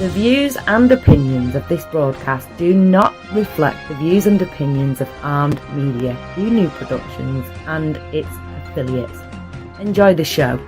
The views and opinions of this broadcast do not reflect the views and opinions of Armed Media, New Productions and its affiliates. Enjoy the show.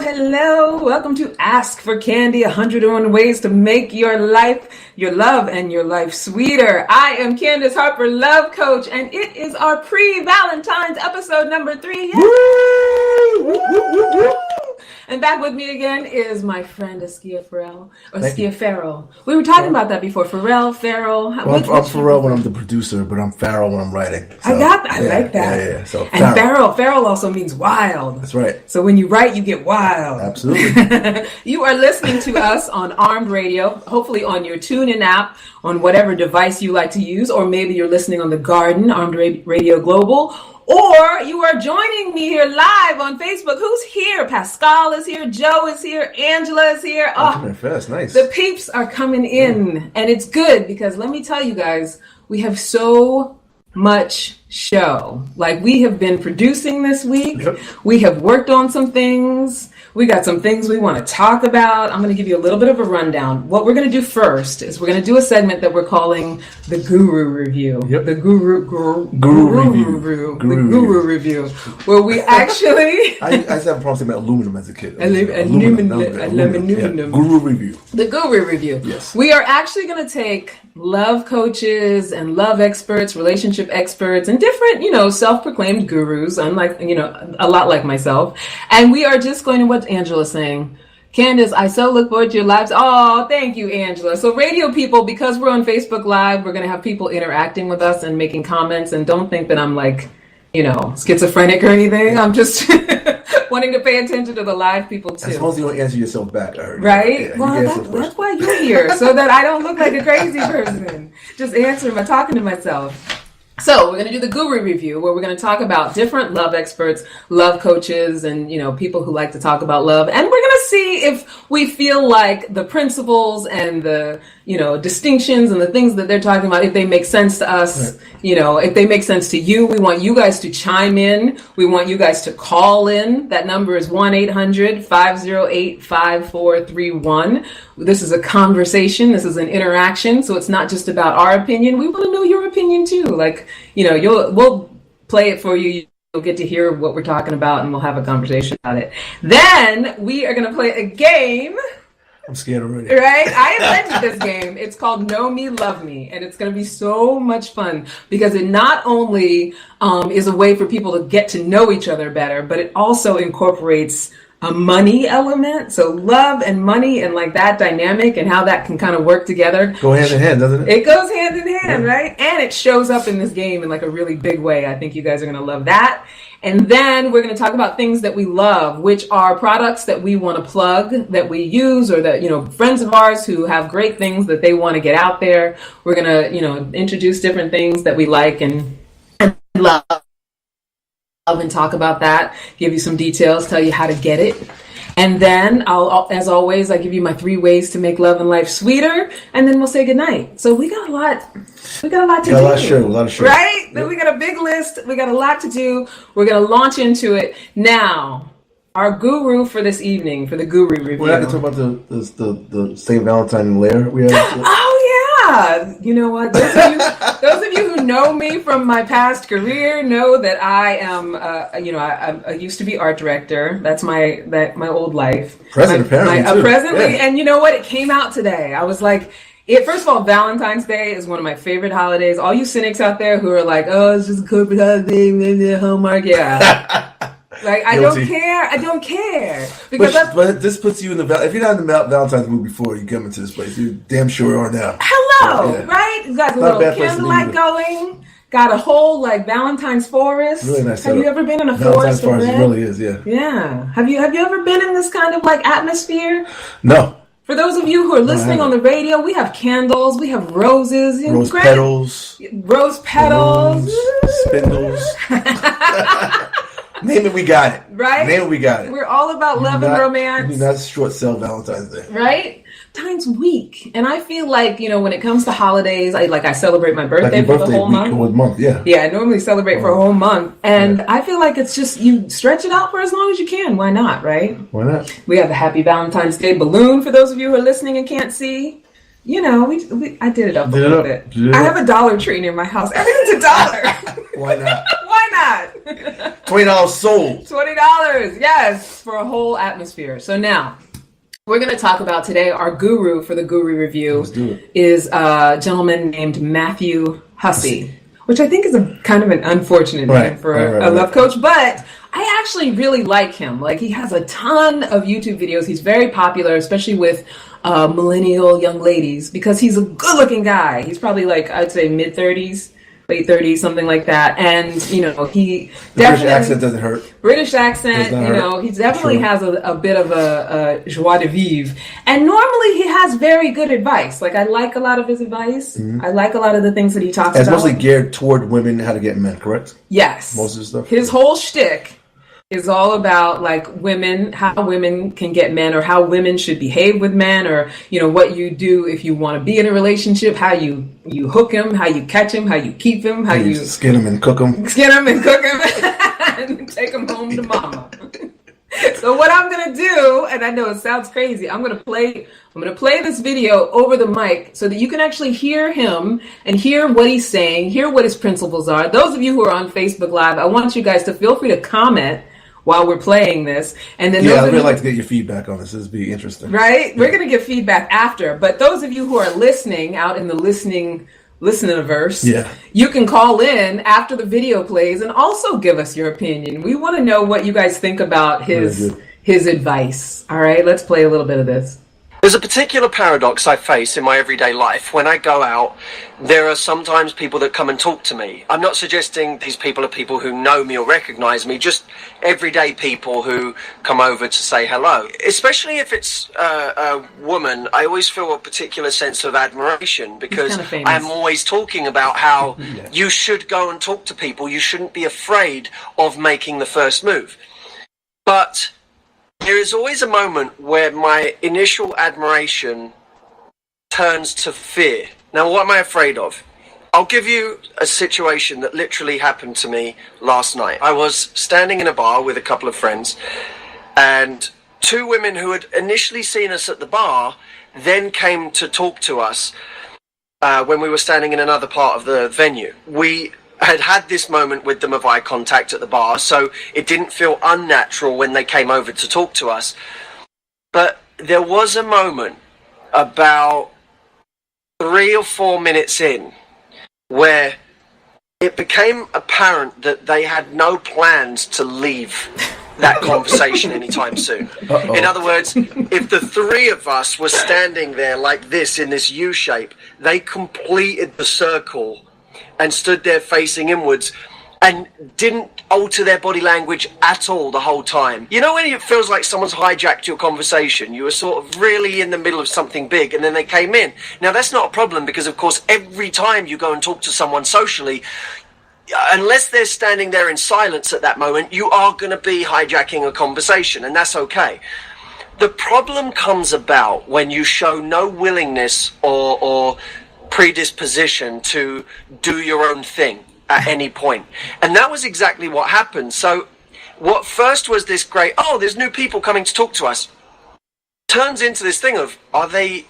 Hello. Welcome to Ask for Candy, 101 ways to make your life, your love, and your life sweeter. I am Candice Harper, love coach, and it is our pre-Valentine's episode number 3. Woo! And back with me again is my friend Askia Farrell, or Askia Farrell. We were talking about that before. Farrell. I'm Farrell when I'm the producer, but I'm Farrell when I'm writing. So, I like that. Yeah. So, and Farrell also means wild. That's right. So when you write, you get wild. Absolutely. You are listening to us on Armed Radio, hopefully on your TuneIn app, on whatever device you like to use, or maybe you're listening on the Garden, Armed Radio Global, or you are joining me here live on Facebook. Who's here? Pascal is here. Joe is here. Angela is here. Oh, fast. Nice. The peeps are coming in, and it's good because let me tell you guys, we have so much show. Like, we have been producing this week. Yep. We have worked on some things. We got some things we want to talk about. I'm going to give you a little bit of a rundown. What we're going to do first is we're going to do a segment that we're calling the Guru Review. Yep. The Guru Review, where we actually... I used to have a problem saying aluminum as a kid. Aluminum. Yeah. Guru Review. The Guru Review. Yes. We are actually going to take love coaches and love experts, relationship experts, and different, self-proclaimed gurus, unlike, a lot like myself. And we are just going to, what Angela's saying, Candice, I so look forward to your lives. Oh, thank you, Angela. So radio people, because we're on Facebook Live, we're going to have people interacting with us and making comments. And don't think that I'm like, schizophrenic or anything. I'm just wanting to pay attention to the live people too. I suppose you don't answer yourself back, right? Yeah, well, that's why you're here, so that I don't look like a crazy person. Just answering by talking to myself. So we're going to do the Guru Review, where we're going to talk about different love experts, love coaches, and, people who like to talk about love. And we're going to see if we feel like the principles and the, distinctions and the things that they're talking about, if they make sense to us, right. If they make sense to you. We want you guys to chime in. We want you guys to call in. That number is 1-800-508-5431. This is a conversation. This is an interaction. So it's not just about our opinion. We want to know your opinion too. Like, we'll play it for you. You'll get to hear what we're talking about, and we'll have a conversation about it. Then we are going to play a game. I'm scared already. Right? I invented this game. It's called Know Me, Love Me. And it's going to be so much fun because it not only is a way for people to get to know each other better, but it also incorporates a money element. So love and money and like that dynamic and how that can kind of work together. Go hand in hand, doesn't it? It goes hand in hand, right? And it shows up in this game in like a really big way. I think you guys are going to love that. And then we're going to talk about things that we love, which are products that we want to plug, that we use, or that, friends of ours who have great things that they want to get out there. We're going to, introduce different things that we like and love and talk about that, give you some details, tell you how to get it. And then I'll, as always, I give you my 3 ways to make love and life sweeter, and then we'll say goodnight. So we got a lot to do. A lot of show. Right? Yep. Then we got a big list. We got a lot to do. We're going to launch into it. Now, our guru for this evening, for the Guru Review. We're not going to talk about the St. Valentine layer we have. Oh, yeah. You know what? Those of you who know me from my past career know that I am, I used to be art director. That's my old life. Presently. Presently. Yeah. And you know what? It came out today. I was like, first of all, Valentine's Day is one of my favorite holidays. All you cynics out there who are like, oh, it's just a corporate holiday, maybe a Hallmark. Yeah. Like, I don't care. Because but this puts you in the... If you're not in the Valentine's mood before you come into this place, you damn sure are now. Hello, right? You got a little candlelight going. Got a whole, Valentine's forest. Really nice. Have you ever been in a Valentine's forest? It really is, yeah. Yeah. Have you ever been in this kind of, atmosphere? No. For those of you who are listening on the radio, we have candles, we have roses. Rose petals. Rose petals. Spindles. Name it, we got it. Right? Name it, we got it. We're all about love and romance. You do not short sell Valentine's Day. Right? Time's weak. And I feel like, when it comes to holidays, I celebrate my birthday Like for the whole month. Yeah. Yeah, I normally celebrate for a whole month. And I feel like it's just, you stretch it out for as long as you can. Why not, right? Why not? We have a Happy Valentine's Day balloon for those of you who are listening and can't see. I did it up a little bit. I have a Dollar Tree near my house. Everything's $1. Why not? Why not? $20 sold. $20, yes, for a whole atmosphere. So now, we're going to talk about today, our guru for the Guru Review is a gentleman named Matthew Hussey, which I think is a kind of an unfortunate name for a love coach, but I actually really like him. Like, he has a ton of YouTube videos. He's very popular, especially with millennial young ladies, because he's a good-looking guy. He's probably I'd say mid-30s, late 30s, something like that. And, he definitely... British accent doesn't hurt. British accent, he definitely has a bit of a joie de vivre. And normally he has very good advice. I like a lot of his advice. I like a lot of the things that he talks about. It's mostly geared toward women, how to get men, correct? Yes. Most of the stuff. His whole shtick is all about women, how women can get men, or how women should behave with men, or what you do if you want to be in a relationship, how you hook him, how you catch him, how you keep him, how you skin him and cook him, and take him home to mama. So what I'm gonna do, and I know it sounds crazy, I'm gonna play this video over the mic so that you can actually hear him and hear what he's saying, hear what his principles are. Those of you who are on Facebook Live, I want you guys to feel free to comment while we're playing this. And then I'd really like to get your feedback on this. This would be interesting. Right? We're going to get feedback after. But those of you who are listening out in the listening-averse, you can call in after the video plays and also give us your opinion. We want to know what you guys think about his advice. All right? Let's play a little bit of this. There's a particular paradox I face in my everyday life. When I go out, there are sometimes people that come and talk to me. I'm not suggesting these people are people who know me or recognize me, just everyday people who come over to say hello. Especially if it's a woman, I always feel a particular sense of admiration, because I'm always talking about how you should go and talk to people. You shouldn't be afraid of making the first move. But there is always a moment where my initial admiration turns to fear. Now, what am I afraid of? I'll give you a situation that literally happened to me last night. I was standing in a bar with a couple of friends, and two women who had initially seen us at the bar then came to talk to us when we were standing in another part of the venue. We had this moment with them of eye contact at the bar, so it didn't feel unnatural when they came over to talk to us. But there was a moment about 3 or 4 minutes in where it became apparent that they had no plans to leave that conversation anytime soon. In other words, if the three of us were standing there like this in this U shape, they completed the circle and stood there facing inwards and didn't alter their body language at all the whole time. You know when it feels like someone's hijacked your conversation? You were sort of really in the middle of something big and then they came in. Now that's not a problem because, of course, every time you go and talk to someone socially, unless they're standing there in silence at that moment, you are going to be hijacking a conversation, and that's okay. The problem comes about when you show no willingness or predisposition to do your own thing at any point. And that was exactly what happened. So what first was this great, there's new people coming to talk to us, turns into this thing of, are they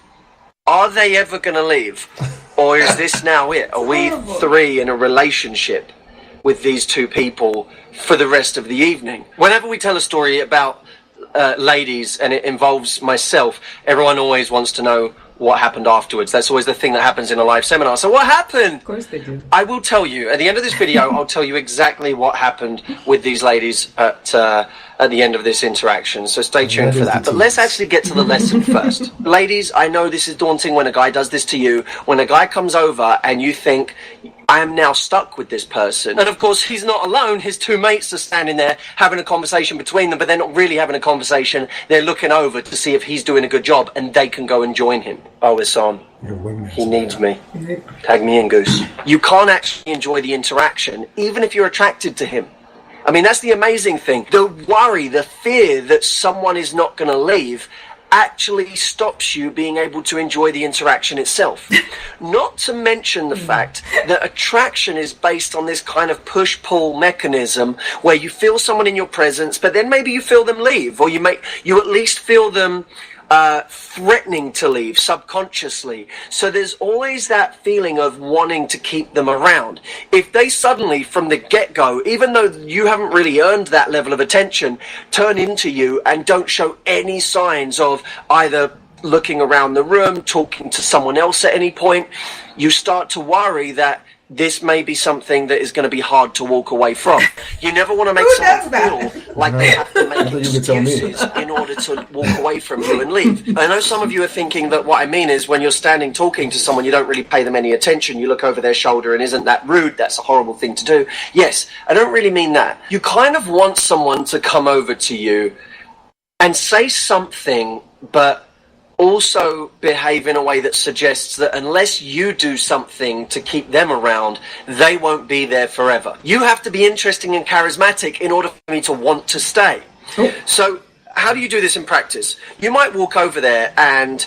ever going to leave? Or is this now it? Are we three in a relationship with these two people for the rest of the evening? Whenever we tell a story about ladies and it involves myself, everyone always wants to know what happened afterwards. That's always the thing that happens in a live seminar. So what happened? Of course they do. I will tell you at the end of this video. I'll tell you exactly what happened with these ladies at the end of this interaction. So stay tuned for that. But let's actually get to the lesson first. Ladies, I know this is daunting when a guy does this to you. When a guy comes over and you think, I am now stuck with this person. And of course, he's not alone. His two mates are standing there having a conversation between them, but they're not really having a conversation. They're looking over to see if he's doing a good job and they can go and join him. Oh, it's on. He needs me. Tag me in, Goose. You can't actually enjoy the interaction, even if you're attracted to him. I mean, that's the amazing thing. The worry, the fear that someone is not going to leave actually stops you being able to enjoy the interaction itself. Not to mention the fact that attraction is based on this kind of push-pull mechanism where you feel someone in your presence, but then maybe you feel them leave, or you at least feel them threatening to leave subconsciously. So there's always that feeling of wanting to keep them around. If they suddenly, from the get-go, even though you haven't really earned that level of attention, turn into you and don't show any signs of either looking around the room, talking to someone else at any point, you start to worry that this may be something that is going to be hard to walk away from. You never want to make someone feel like they have to make excuses in order to walk away from you and leave. I know some of you are thinking that what I mean is when you're standing talking to someone, you don't really pay them any attention. You look over their shoulder and isn't that rude? That's a horrible thing to do. Yes, I don't really mean that. You kind of want someone to come over to you and say something, but also behave in a way that suggests that unless you do something to keep them around, they won't be there forever. You have to be interesting and charismatic in order for me to want to stay. Oh. So how do you do this in practice? You might walk over there and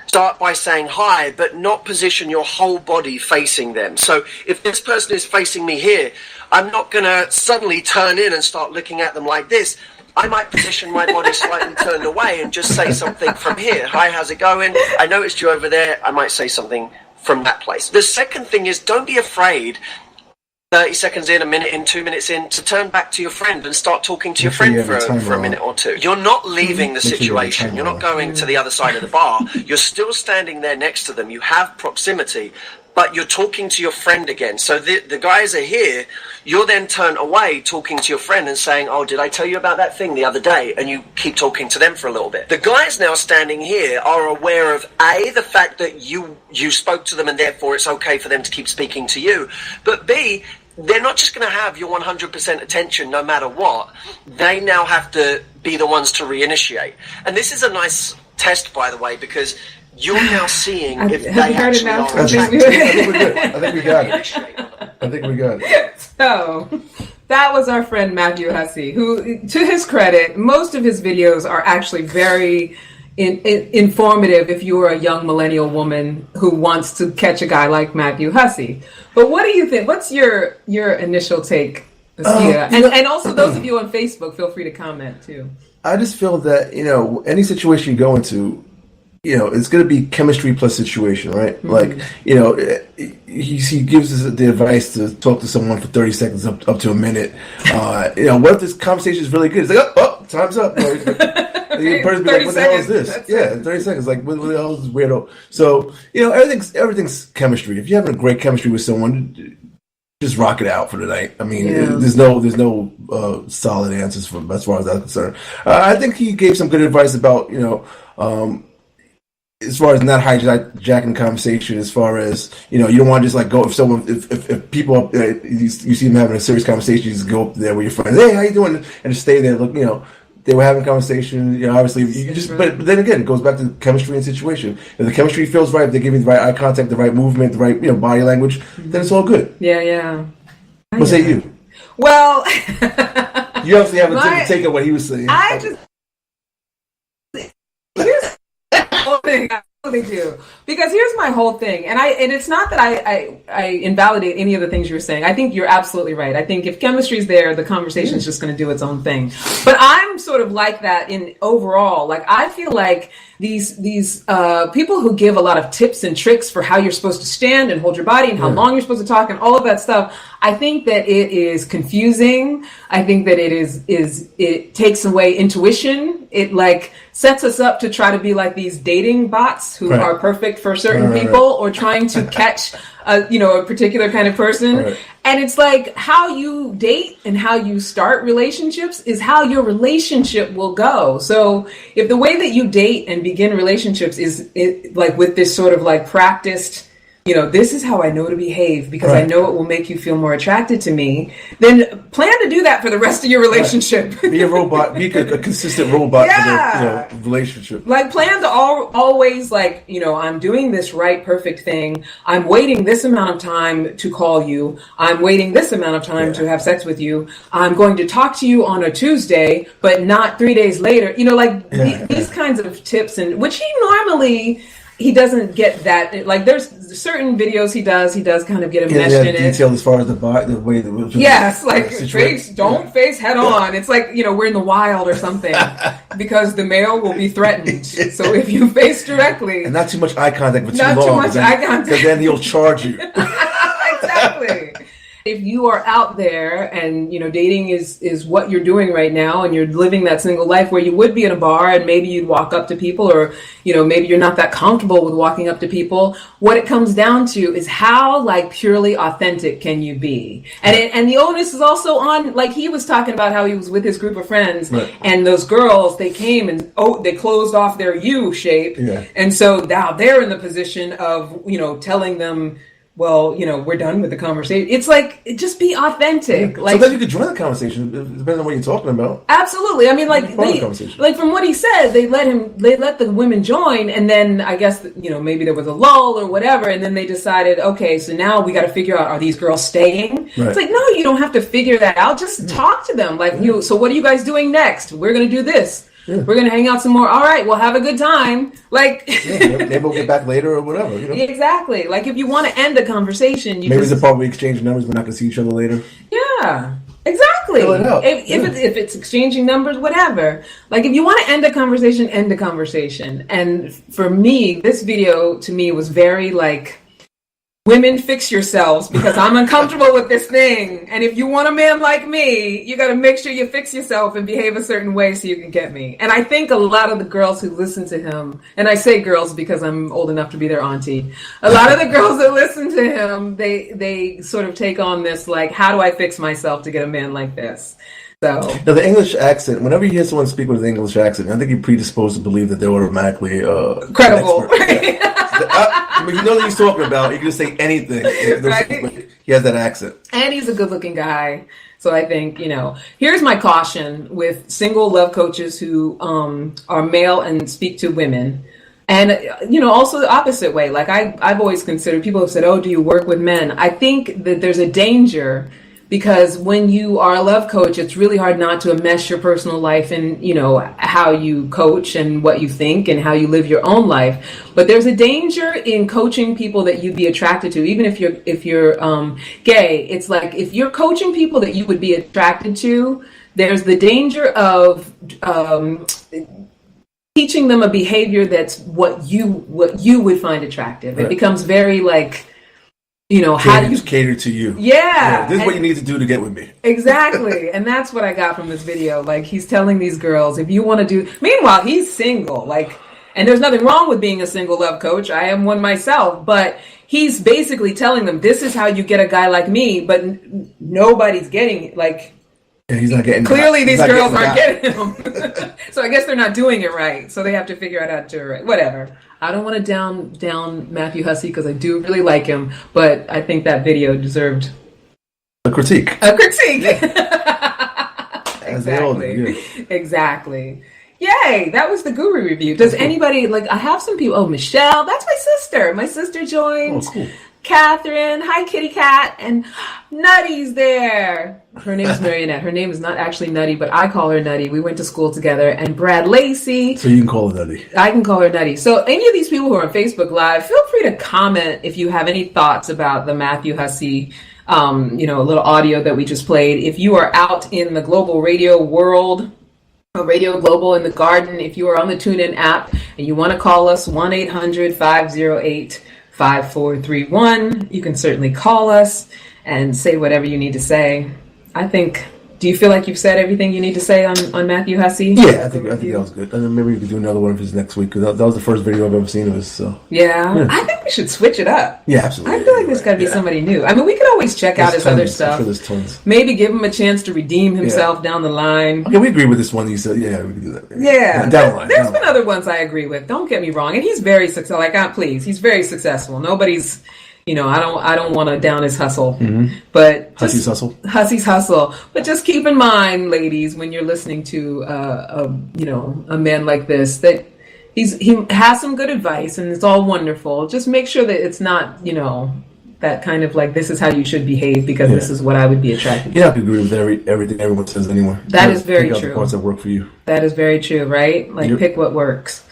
start by saying hi, but not position your whole body facing them. So if this person is facing me here, I'm not going to suddenly turn in and start looking at them like this. I might position my body slightly turned away and just say something from here. Hi, how's it going? I noticed you over there. I might say something from that place. The second thing is, don't be afraid 30 seconds in, a minute in, 2 minutes in, to turn back to your friend and start talking to your friend for a minute or two. You're not leaving the situation. You're not going to the other side of the bar. You're still standing there next to them. You have proximity, but you're talking to your friend again. So the guys are here. You'll then turn away talking to your friend and saying, oh, did I tell you about that thing the other day? And you keep talking to them for a little bit. The guys now standing here are aware of, A, the fact that you spoke to them and therefore it's okay for them to keep speaking to you. But B, they're not just going to have your 100% attention no matter what. They now have to be the ones to reinitiate. And this is a nice test, by the way, because you're now seeing if they actually are attracted. I think we got it. So that was our friend Matthew Hussey, who, to his credit, most of his videos are actually very informative if you are a young millennial woman who wants to catch a guy like Matthew Hussey. But what do you think? What's your initial take, Askita? And also those of you on Facebook, feel free to comment too. I just feel that, any situation you go into, it's going to be chemistry plus situation, right? Mm-hmm. Like, he gives us the advice to talk to someone for 30 seconds up to a minute. What if this conversation is really good? It's like, oh, time's up. The person be like, what the hell is this? Yeah, 30 seconds. Like, what the hell is this weirdo? So, everything's chemistry. If you're having a great chemistry with someone, just rock it out for the night. I mean, there's no solid answers as far as that's concerned. I think he gave some good advice about, as far as not hijacking the conversation, as far as, you don't want to just like go, if people, you see them having a serious conversation, you just go up there with your friends, hey, how you doing? And just stay there, look, they were having a conversation, obviously, but then again, it goes back to chemistry and situation. If the chemistry feels right, if they give you the right eye contact, the right movement, the right, body language, then it's all good. Yeah. What say you? Well, you obviously have a different take on what he was saying. I really do, because here's my whole thing, and it's not that I invalidate any of the things you're saying. I think you're absolutely right. I think if chemistry's there, the conversation is just going to do its own thing. But I'm sort of like that in overall. Like, I feel like these people who give a lot of tips and tricks for how you're supposed to stand and hold your body and how long you're supposed to talk and all of that stuff, I think that it is confusing. I think that it takes away intuition. It like sets us up to try to be like these dating bots who are perfect for certain people, or trying to catch a particular kind of person. Right. And it's like, how you date and how you start relationships is how your relationship will go. So if the way that you date and begin relationships is like with this sort of like practiced this is how I know to behave because I know it will make you feel more attracted to me, then plan to do that for the rest of your relationship. Be a robot. Be a consistent robot for the relationship. Like, plan to always, like, I'm doing this right, perfect thing. I'm waiting this amount of time to call you. I'm waiting this amount of time to have sex with you. I'm going to talk to you on a Tuesday, but not 3 days later. These kinds of tips, and which he doesn't get that. Like, there's certain videos he does kind of get enmeshed in it. Detail as far as the way don't face head on. It's like, we're in the wild or something because the male will be threatened. So if you face directly, and not too much eye contact for too long, not too much eye contact, because then he'll charge you. Exactly. If you are out there and, dating is what you're doing right now and you're living that single life where you would be in a bar and maybe you'd walk up to people or, maybe you're not that comfortable with walking up to people, what it comes down to is how, like, purely authentic can you be? And the onus is also on, like, he was talking about how he was with his group of friends and those girls, they came and, they closed off their U shape. Yeah. And so now they're in the position of, telling them, well, we're done with the conversation. It's like, just be authentic. Yeah. Like, so then you could join the conversation, depending on what you're talking about. Absolutely. I mean, like from what he said, they let the women join, and then I guess, maybe there was a lull or whatever, and then they decided, okay, so now we got to figure out, are these girls staying? Right. It's like, no, you don't have to figure that out. Just talk to them. Like, so what are you guys doing next? We're going to do this. Yeah. We're going to hang out some more. All right, well, have a good time. Like, maybe we'll get back later or whatever. Exactly. Like, if you want to end a conversation, maybe the part we exchange numbers, we're not going to see each other later. Yeah, exactly. Fill it out. If it's exchanging numbers, whatever. Like, if you want to end a conversation, end a conversation. And for me, this video to me was very like, women, fix yourselves because I'm uncomfortable with this thing. And if you want a man like me, you got to make sure you fix yourself and behave a certain way so you can get me. And I think a lot of the girls who listen to him, and I say girls because I'm old enough to be their auntie, a lot of the girls that listen to him, they sort of take on this, like, how do I fix myself to get a man like this? So now, the English accent, whenever you hear someone speak with an English accent, I think you're predisposed to believe that they're automatically credible. If you know what he's talking about, you can just say anything. Right? He has that accent. And he's a good-looking guy. So I think, here's my caution with single love coaches who are male and speak to women. And, also the opposite way. Like, I've always considered, people have said, oh, do you work with men? I think that there's a danger because when you are a love coach, it's really hard not to enmesh your personal life and, how you coach and what you think and how you live your own life. But there's a danger in coaching people that you'd be attracted to, even if you're gay. It's like, if you're coaching people that you would be attracted to, there's the danger of teaching them a behavior that's what you would find attractive. Right. It becomes very like, how do you cater to you? Yeah. This is what you need to do to get with me. Exactly. And that's what I got from this video. Like, he's telling these girls, if you want to do, meanwhile, he's single, like, and there's nothing wrong with being a single love coach. I am one myself, but he's basically telling them, this is how you get a guy like me, but nobody's getting it. Like, yeah, he's not getting. Clearly, these girls aren't getting him. So I guess they're not doing it right. So they have to figure out how to do it right. Whatever. I don't want to down Matthew Hussey because I do really like him, but I think that video deserved a critique. Exactly. Yay! That was the Guru review. Does anybody like? I have some people. Oh, Michelle, that's my sister. My sister joined. Oh, cool. Catherine, hi Kitty Cat, and Nutty's there. Her name is Marionette. Her name is not actually Nutty, but I call her Nutty. We went to school together. And Brad Lacey. So you can call her Nutty. I can call her Nutty. So any of these people who are on Facebook Live, feel free to comment if you have any thoughts about the Matthew Hussey, a little audio that we just played. If you are out in the global radio world, Radio Global in the Garden, if you are on the TuneIn app and you want to call us, 1-800-508-5431. You can certainly call us and say whatever you need to say. I think, do you feel like you've said everything you need to say on Matthew Hussey? Yeah, I think that was good. And then maybe we could do another one of his next week, because that was the first video I've ever seen of his. So yeah, I think we should switch it up. Yeah, absolutely. I feel like there's got to be somebody new. I mean, we could always check out his other stuff. I'm sure there's tons. Maybe give him a chance to redeem himself down the line. Okay, we agree with this one. You said, yeah, we can do that. Yeah, down the line. There's been other ones I agree with. Don't get me wrong, and he's very successful. He's very successful. Nobody's I don't want to down his hustle, but Hussy's hustle. Hussy's hustle. But just keep in mind, ladies, when you're listening to a man like this, that he has some good advice and it's all wonderful. Just make sure that it's not, that kind of like, this is how you should behave because this is what I would be attracted to. Yeah, I can agree with everything everyone says anywhere. That is very true. true. The parts that work for you. That is very true, right? Like, pick what works.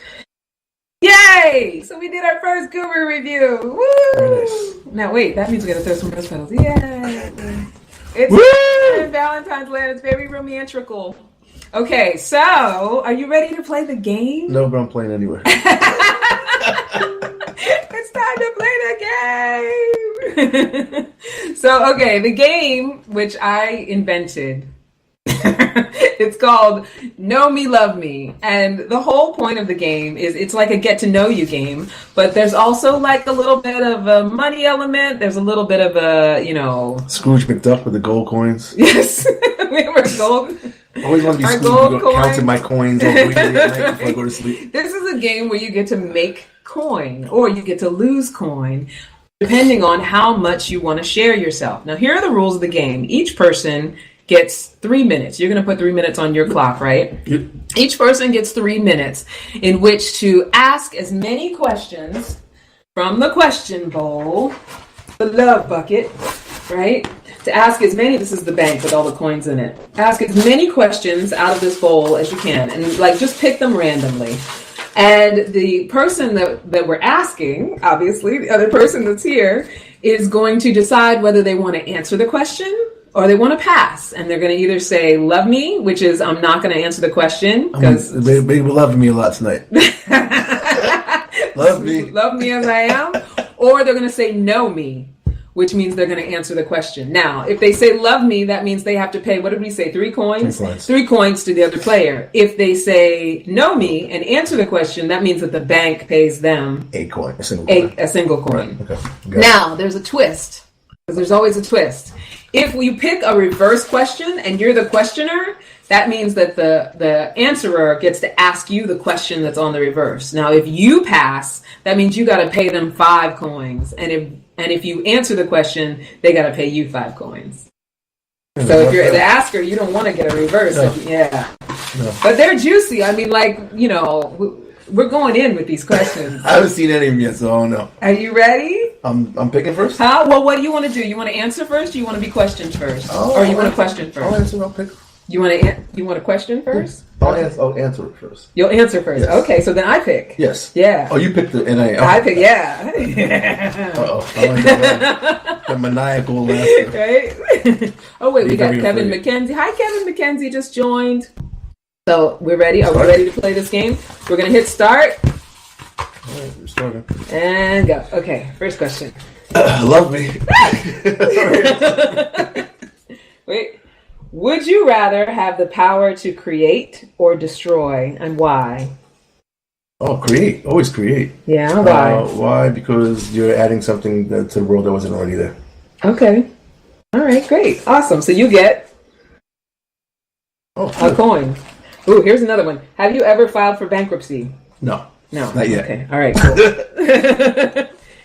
Yay! So we did our first guru review. Woo! Very nice. Now wait, that means we gotta throw some rose petals. Yay! It's Valentine's land. It's very romantical. Okay, so are you ready to play the game? No, but I'm playing anyway. It's time to play the game. So, okay, the game which I invented. It's called Know Me, Love Me. And the whole point of the game is it's like a get to know you game, but there's also like a little bit of a money element. There's a little bit of a, Scrooge McDuck with the gold coins. Yes. We were gold. I always want to be Scrooge, counting my coins all week at night before I go to sleep. This is a game where you get to make coin or you get to lose coin, depending on how much you want to share yourself. Now, here are the rules of the game. Each person gets 3 minutes. You're going to put 3 minutes on your clock, right? Yep. Each person gets 3 minutes in which to ask as many questions from the question bowl, the love bucket, right? To ask as many, this is the bank with all the coins in it. Ask as many questions out of this bowl as you can and like just pick them randomly. And the person that we're asking, obviously, the other person that's here, is going to decide whether they want to answer the question or they want to pass. And they're going to either say, love me, which is I'm not going to answer the question. Because They were loving me a lot tonight. Love me. Love me as I am. Or they're going to say, know me, which means they're going to answer the question. Now, if they say love me, that means they have to pay, what did we say, 3 coins? 3 coins. 3 coins to the other player. If they say know me and answer the question, that means that the bank pays them a coin, a single coin. a single coin. Right. Okay. Now, there's a twist, because there's always a twist. If we pick a reverse question and you're the questioner, that means that the answerer gets to ask you the question that's on the reverse. Now, if you pass, that means you got to pay them 5 coins. And if you answer the question, they got to pay you 5 coins. So if you're the asker, you don't want to get a reverse. No. Yeah. No. But they're juicy. I mean, we're going in with these questions. I haven't seen any of them yet, so I don't know. Are you ready? I'm picking first. Huh? Well, what do you want to do? You want to answer first? Or you want to be questioned first? Or you want to question first? I'll answer. I'll pick. You want to question first? I'll answer it first. You'll answer first. Yes. Okay, so then I pick. Yes. Yeah. Oh, you picked the NA. I pick. Yeah. Uh-oh. I like that maniacal laughter. Right? Oh wait, we got very Kevin afraid. McKenzie. Hi, Kevin McKenzie just joined. So we're ready. Are we ready to play this game? We're gonna hit start All right, we're starting. and go. Okay, first question. Love me. Wait. Would you rather have the power to create or destroy, and why? Oh, create. Always create. Yeah, why? Why? Because you're adding something to the world that wasn't already there. Okay. All right, great. Awesome. So you get a coin. Ooh, here's another one. Have you ever filed for bankruptcy? No. No. Not yet. Okay. All right, cool.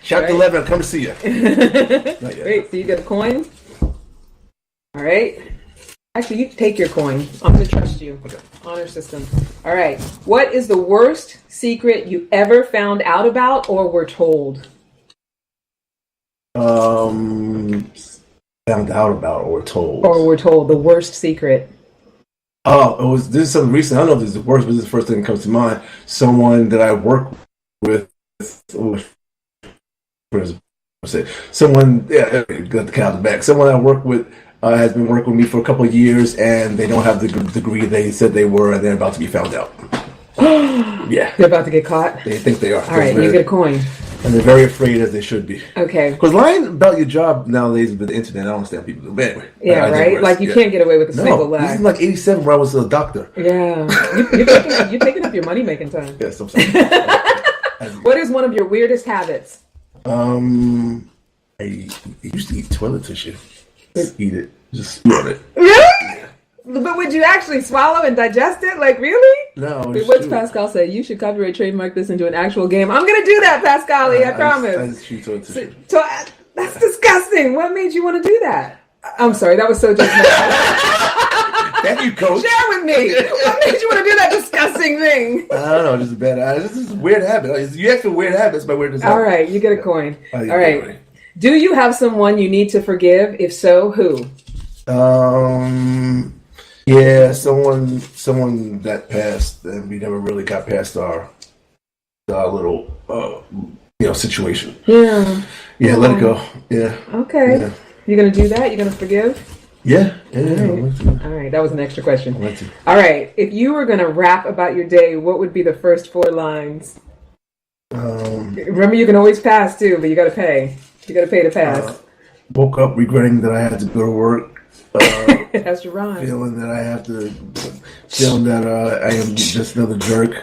Chapter 11, I'll come to see you. Not yet. Great. So you get a coin. All right. Actually, you take your coin. I'm going to trust you. Okay. Honor system. All right. What is the worst secret you ever found out about or were told? Found out about or told. Or were told the worst secret. Oh, this is something recent. I don't know if this is the worst, but this is the first thing that comes to mind. Someone that I work with, someone, got the count back. Someone I work with has been working with me for a couple of years, and they don't have the degree they said they were, and they're about to be found out. Yeah. They're about to get caught? They think they are. All right, you get a coin. And they're very afraid, as they should be. Okay. Because lying about your job nowadays with the internet, I don't understand people do. But anyway. Yeah, right? Like, you can't get away with a single lie. This is like 87 where I was a doctor. Yeah. You're taking up your money-making time. Yes, I'm sorry. What is one of your weirdest habits? I used to eat toilet tissue. Just eat it. Just spew on it. Really? But would you actually swallow and digest it? Like, really? No. What's Pascal say? You should copyright trademark this into an actual game. I'm going to do that, Pascal. I promise. I just chew toilet tissue. That's disgusting. What made you want to do that? I'm sorry, that was so judgmental. Thank you, Coach. Share with me. What made you want to do that disgusting thing? I don't know, just a bad habit. This is a weird habit. You ask for weird habits, my weirdest habit. All right, you get a coin. All right. Do you have someone you need to forgive? If so, who? Yeah, someone that passed, and we never really got past our little situation. Yeah. Yeah, let it go. Yeah. Okay. Yeah. You're gonna do that? You're gonna forgive? Yeah. All right. That was an extra question. All right. If you were gonna rap about your day, what would be the first 4 lines? Remember, you can always pass too, but you gotta pay. You gotta pay to pass. Woke up regretting that I had to go to work. That's your rhyme. Feeling that I have to, feeling that I am just another jerk,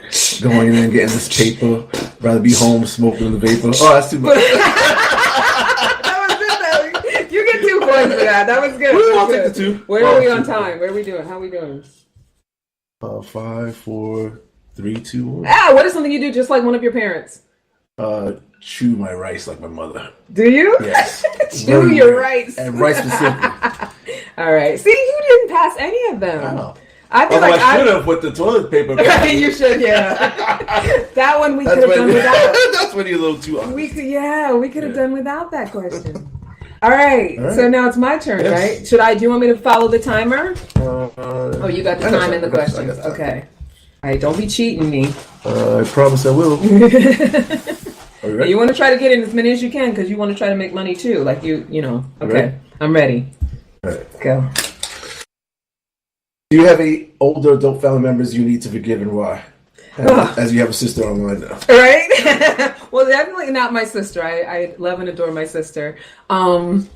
going in and getting this paper. Rather be home smoking the vapor. Oh, that's too much. That was good though. You get 2 points for that. That was good. I'll take the 2. Where are we on time? Where are we doing? How are we doing? 5, 4, 3, 2, 1. What is something you do just like one of your parents? Chew my rice like my mother. Do you? Yes. Chew your rice. And rice specifically. All right. See, you didn't pass any of them. I know. I feel like I should have with the toilet paper. You should, yeah. That one we could have done without. That's when you're a little too honest. We could have done without that question. All right. So now it's my turn, right? Do you want me to follow the timer? You got the time and the questions. Okay. All right, don't be cheating me. I promise I will. You want to try to get in as many as you can because you want to try to make money too. Like you know. Okay, ready? I'm ready. All right. Go. Do you have any older adult family members you need to forgive and why? As you have a sister online now. Right? Well, definitely not my sister. I love and adore my sister. But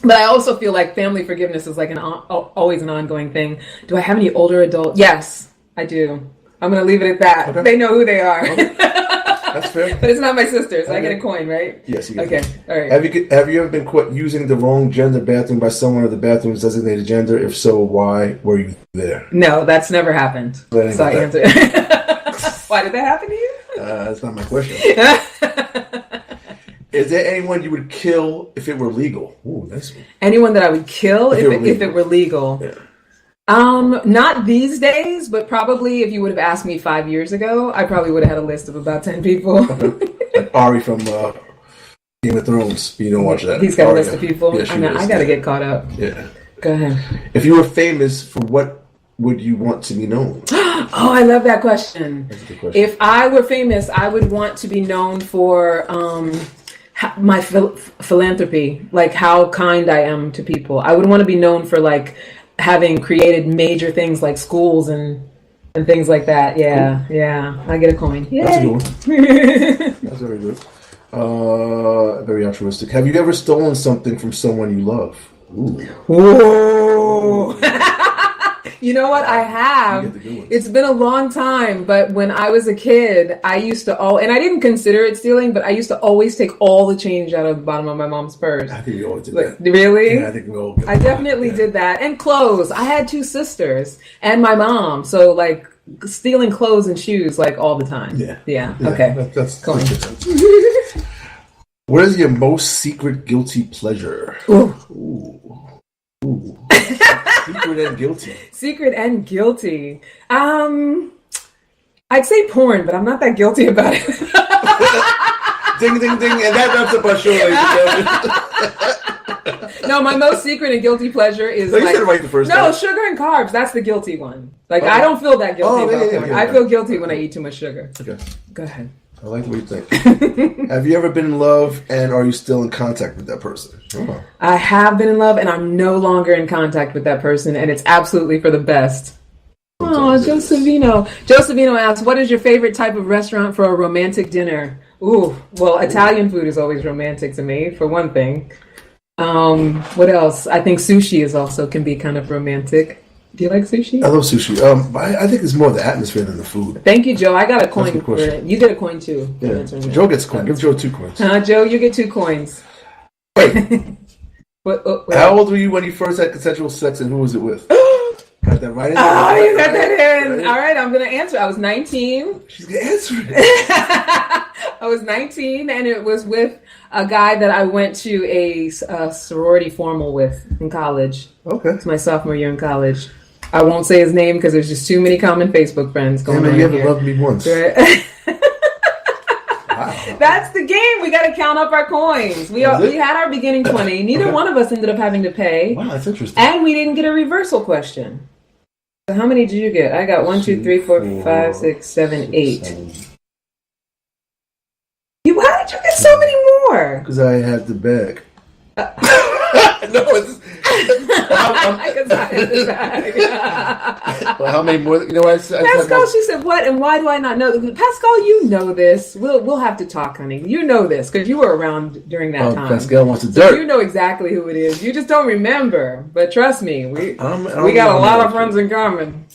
I also feel like family forgiveness is like always an ongoing thing. Do I have any older adult? Yes, I do. I'm going to leave it at that. Okay. They know who they are. Okay. That's fair. But it's not my sister, so I get a coin, right? Yes, you get Okay, all right. Have you ever been caught using the wrong gender bathroom by someone or the bathroom's designated gender? If so, why were you there? No, that's never happened. So I answered. Why did that happen to you? That's not my question. Is there anyone you would kill if it were legal? Ooh, nice one. Anyone that I would kill if it were legal? Yeah. Not these days, but probably if you would have asked me 5 years ago, I probably would have had a list of about 10 people. Like Ari from Game of Thrones. You don't watch that. He's got a list of people. Yeah, I got to get caught up. Yeah. Go ahead. If you were famous, for what would you want to be known? Oh, I love that question. That's a good question. If I were famous, I would want to be known for my philanthropy, like how kind I am to people. I would want to be known for like having created major things like schools and things like that. Yeah, cool. Yeah. I get a coin. Yay. That's a good one. That's very good. Very altruistic. Have you ever stolen something from someone you love? Ooh. Whoa. You know what? I have. It's been a long time, but when I was a kid, I used to and I didn't consider it stealing, but I used to always take all the change out of the bottom of my mom's purse. I think we all did that. Really? Yeah, I think we all did. I definitely did that. And clothes. I had 2 sisters and my mom, so like stealing clothes and shoes like all the time. Yeah. Okay. That's cool. What is your most secret guilty pleasure? Ooh. Secret and guilty. Secret and guilty. I'd say porn, but I'm not that guilty about it. Ding, ding, ding. And that wraps up our show, ladies and gentlemen. No, my most secret and guilty pleasure is you said it right the first time. Sugar and carbs. That's the guilty one. Like, I don't feel that guilty about porn. I feel guilty when I eat too much sugar. Okay. Go ahead. I like the way you think. Have you ever been in love, and are you still in contact with that person? Oh. I have been in love, and I'm no longer in contact with that person, and it's absolutely for the best. Oh, Joe Savino. Joe Savino asks, what is your favorite type of restaurant for a romantic dinner? Ooh, well, Italian food is always romantic to me, for one thing. What else? I think sushi can be kind of romantic. Do you like sushi? I love sushi. I think it's more the atmosphere than the food. Thank you, Joe. I got a coin for it. You get a coin too. Yeah. Joe gets a coin. Give Joe 2 coins. Joe, you get 2 coins. Wait. What? How old were you when you first had consensual sex, and who was it with? Got that right in there. Oh, you got that in. All right, I'm going to answer. I was 19. She's going to answer it. I was 19, and it was with a guy that I went to a sorority formal with in college. Okay. It's my sophomore year in college. I won't say his name because there's just too many common Facebook friends going on you haven't here. loved me once. Right? Wow. That's the game. We got to count up our coins. We had our beginning 20. Neither one of us ended up having to pay. Wow, that's interesting. And we didn't get a reversal question. So how many did you get? I got 1, 2, 3, 4, 5, 6, 7, 8. How did you get so many more? Because I had the bag. No, it's. Well, how many more? You know what? Pascal, she said, "What and why do I not know?" Pascal, you know this. We'll have to talk, honey. You know this because you were around during that time. Pascal wants the So dirt. you know exactly who it is. You just don't remember. But trust me, we got a know lot of friends in common.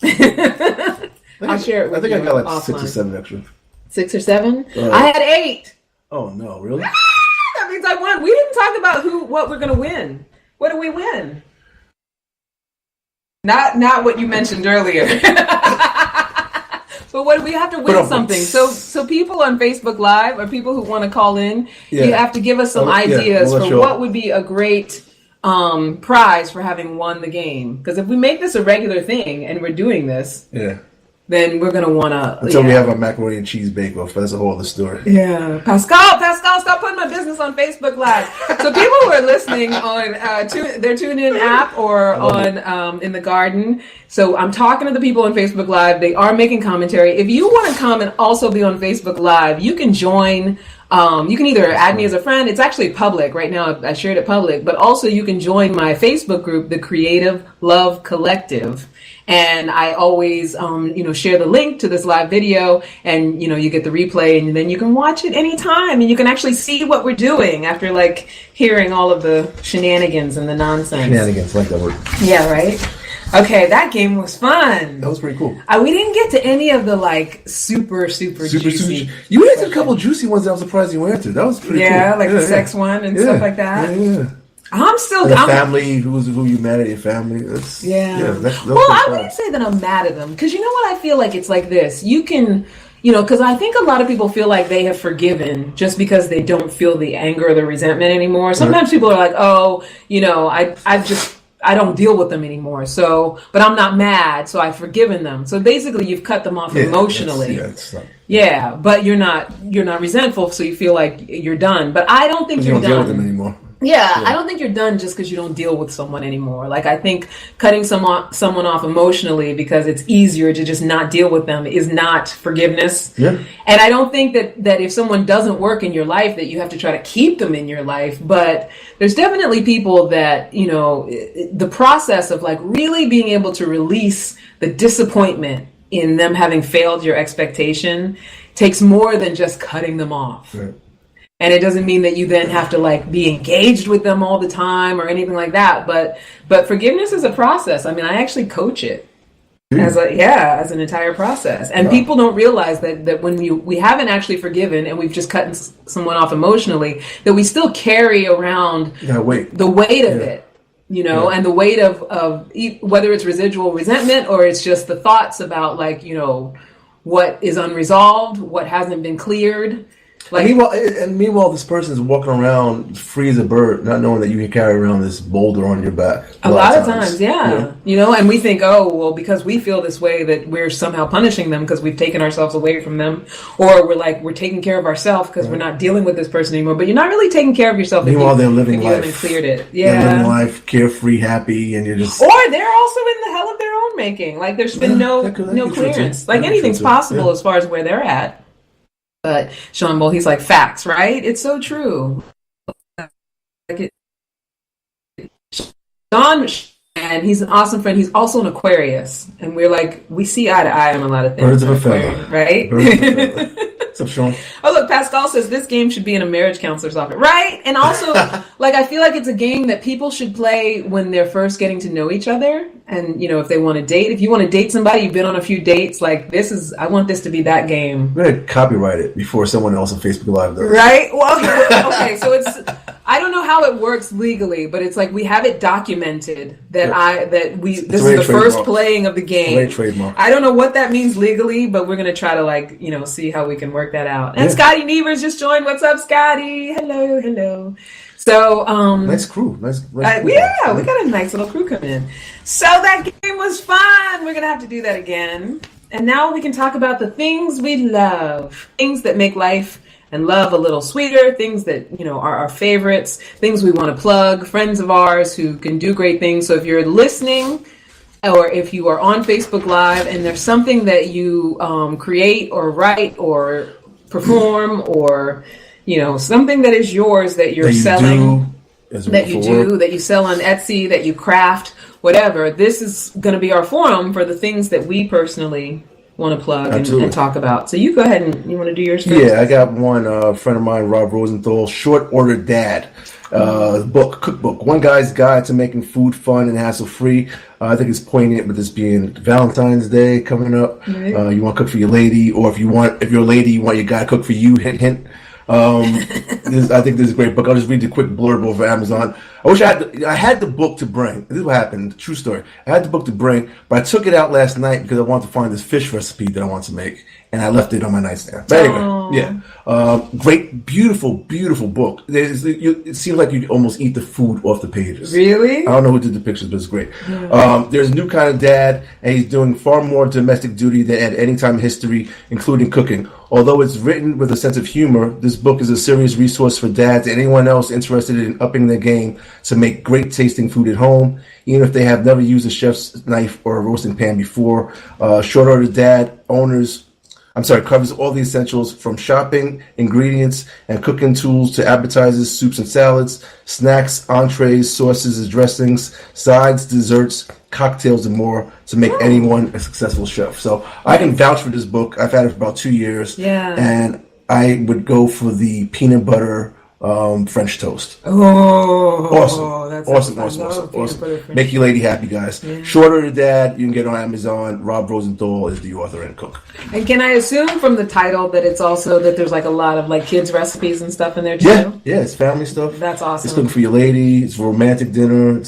I'll share it with you. I think I got like offline. 6 or 7 extra. 6 or 7? I had 8. Oh no, really? That means I won. We didn't talk about what we're going to win. What did we win? Not what you mentioned earlier. But what we have to win something. So people on Facebook Live or people who want to call in, you have to give us some ideas for what would be a great prize for having won the game. Because if we make this a regular thing and we're doing this, then we're going to want to... Until we have a macaroni and cheese bake-off, but that's a whole other story. Yeah. Pascal, stop putting my business on Facebook Live. So people who are listening on their TuneIn app or on In the Garden. So I'm talking to the people on Facebook Live. They are making commentary. If you want to come and also be on Facebook Live, you can join... you can either add me as a friend. It's actually public right now. I shared it public, but also you can join my Facebook group, the Creative Love Collective. And I always, share the link to this live video, and you get the replay, and then you can watch it anytime, and you can actually see what we're doing after like hearing all of the shenanigans and the nonsense. Shenanigans, like that word. Yeah, right. Okay, that game was fun. That was pretty cool. We didn't get to any of the like super juicy. You answered a couple juicy ones that I'm surprised you answered. That was pretty cool. Yeah, like the sex one and stuff like that. Yeah. I'm still family. Who you mad at your family? That's I wouldn't say that I'm mad at them because you know what I feel like it's like this. You can. Because I think a lot of people feel like they have forgiven just because they don't feel the anger or the resentment anymore. Sometimes people are like, oh, I don't deal with them anymore. So, but I'm not mad, so I've forgiven them. So basically, you've cut them off emotionally. But you're not resentful, so you feel like you're done. But I don't think you're done. You don't deal with them anymore. Yeah, I don't think you're done just because you don't deal with someone anymore. Like, I think cutting someone off emotionally because it's easier to just not deal with them is not forgiveness. Yeah. And I don't think that if someone doesn't work in your life that you have to try to keep them in your life. But there's definitely people that, the process of like really being able to release the disappointment in them having failed your expectation takes more than just cutting them off. Right. And it doesn't mean that you then have to like be engaged with them all the time or anything like that. But forgiveness is a process. I mean, I actually coach it as an entire process. And people don't realize that when we haven't actually forgiven and we've just cut someone off emotionally, that we still carry around the weight of it. And the weight of whether it's residual resentment or it's just the thoughts about like, what is unresolved, what hasn't been cleared. Like, meanwhile, this person is walking around free as a bird, not knowing that you can carry around this boulder on your back. A lot of times, yeah. And we think, because we feel this way that we're somehow punishing them because we've taken ourselves away from them, or we're taking care of ourselves because we're not dealing with this person anymore. But you're not really taking care of yourself. Meanwhile, they're living if you life. haven't cleared it. Yeah, they're living life, carefree, happy, and you're just. Or they're also in the hell of their own making. Like there's been no clearance. Like anything's possible as far as where they're at. But Sean Bull, he's like, facts, right? It's so true. Sean, and he's an awesome friend. He's also an Aquarius. And we see eye to eye on a lot of things. Birds of a feather. Right? What's up, Sean? Oh, look, Pascal says this game should be in a marriage counselor's office. Right? And also, I feel like it's a game that people should play when they're first getting to know each other. And, if they want to date, if you want to date somebody, you've been on a few dates, like I want this to be that game. I'm going to copyright it before someone else on Facebook Live does. Right? Well, okay, so I don't know how it works legally, but it's like we have it documented this is the first playing of the game. Trademark. I don't know what that means legally, but we're going to try to see how we can work that out. And Scotty Nevers just joined. What's up, Scotty? Hello. So, nice crew. Nice crew. Yeah, we got a nice little crew coming in. So that game was fun. We're going to have to do that again. And now we can talk about the things we love. Things that make life and love a little sweeter. Things that, are our favorites. Things we want to plug. Friends of ours who can do great things. So if you're listening or if you are on Facebook Live and there's something that you create or write or perform or something that is yours that you're selling, that you sell on Etsy, that you craft, whatever. This is going to be our forum for the things that we personally want to plug and talk about. So you go ahead and you want to do yours first? Yeah, I got one friend of mine, Rob Rosenthal, Short Order Dad. Cookbook, one guy's guide to making food fun and hassle-free. I think it's poignant with this being Valentine's Day coming up. Mm-hmm. You want to cook for your lady, or if you're a lady, you want your guy to cook for you, hint. I think this is a great book. I'll just read the quick blurb over Amazon. I wish I had the book to bring. This is what happened. True story. I had the book to bring, but I took it out last night because I wanted to find this fish recipe that I want to make, and I left it on my nightstand. But anyway, great, beautiful book. It seems like you almost eat the food off the pages. Really? I don't know who did the pictures, but it's great. Yeah. There's a new kind of dad, and he's doing far more domestic duty than at any time in history, including cooking. Although it's written with a sense of humor, this book is a serious resource for dads and anyone else interested in upping their game to make great tasting food at home, even if they have never used a chef's knife or a roasting pan before. Short Order Dad covers all the essentials from shopping, ingredients, and cooking tools to appetizers, soups and salads, snacks, entrees, sauces and dressings, sides, desserts, cocktails, and more to make anyone a successful chef. So I can vouch for this book. I've had it for about 2 years. Yeah. And I would go for the peanut butter French toast. Oh, Awesome. Make your lady happy, guys. Yeah. Short Order Dad, you can get on Amazon. Rob Rosenthal is the author and cook. And can I assume from the title that it's also that there's like a lot of like kids recipes and stuff in there too? Yeah, it's family stuff. That's awesome. It's cooking for your lady. It's romantic dinner.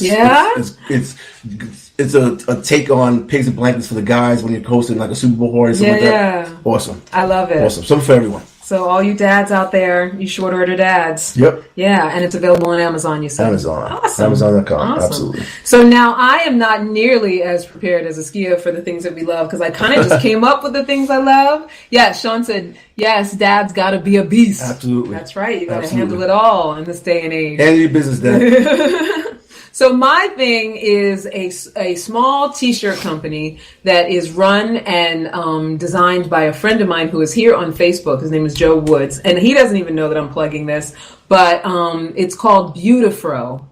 It's a take on pigs and blankets for the guys when you're hosting like a Super Bowl party or something like that. Awesome. I love it. Awesome. Something for everyone. So all you dads out there, you Short Order Dads. Yep. Yeah, and it's available on Amazon, you said. Amazon. Awesome. Amazon.com. Awesome. Absolutely. So now I am not nearly as prepared as Askia for the things that we love because I kind of just came up with the things I love. Yeah, Sean said, yes, dad's got to be a beast. Absolutely. That's right. You got to handle it all in this day and age. And your business, Dad. So my thing is a small t-shirt company that is run and designed by a friend of mine who is here on Facebook. His name is Joe Woods. And he doesn't even know that I'm plugging this. But it's called Beautifro.